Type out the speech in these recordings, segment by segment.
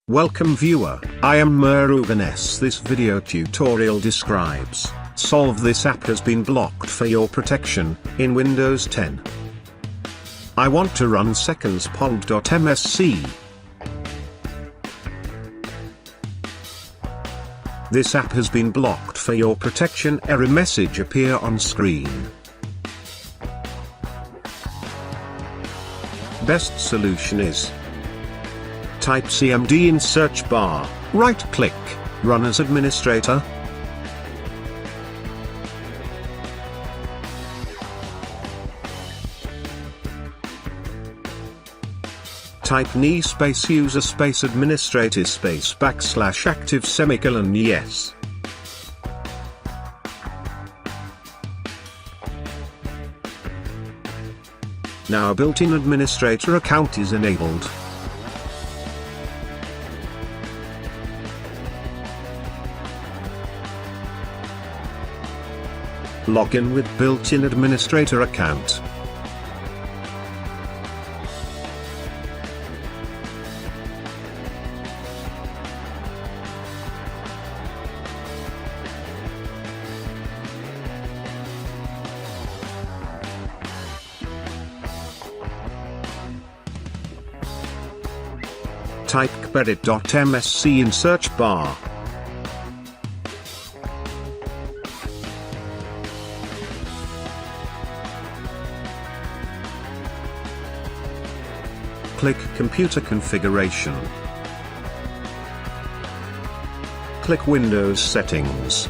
Welcome viewer, I am Murugan. This video tutorial describes, solve this app has been blocked for your protection, in Windows 10. I want to run seconds.msc. This app has been blocked for your protection. Error message appear on screen. Best solution is type CMD in search bar, right click, run as administrator. Type ni space user space administrator space / active semicolon yes. Now a built-in administrator account is enabled. Log in with built-in administrator account. Type kbedit.msc in search bar. Click Computer Configuration. Click Windows Settings.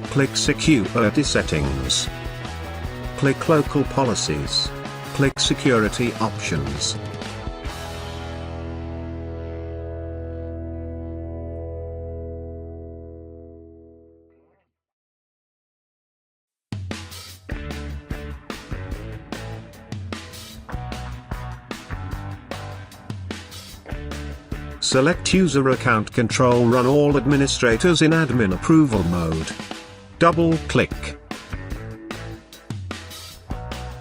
Click Security Settings. Click Local Policies. Click Security Options. Select User Account Control. Run all administrators in admin approval mode. Double-click.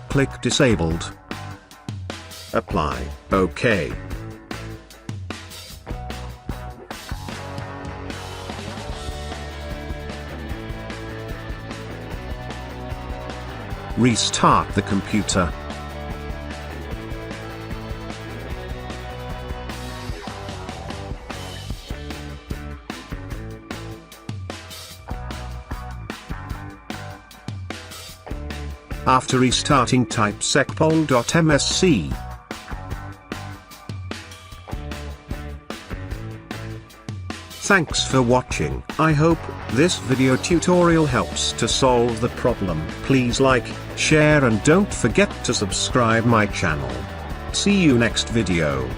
Click Disabled. Apply. OK. Restart the computer. After restarting, type secpol.msc. Thanks for watching. I hope this video tutorial helps to solve the problem. Please like, share and don't forget to subscribe my channel. See you next video.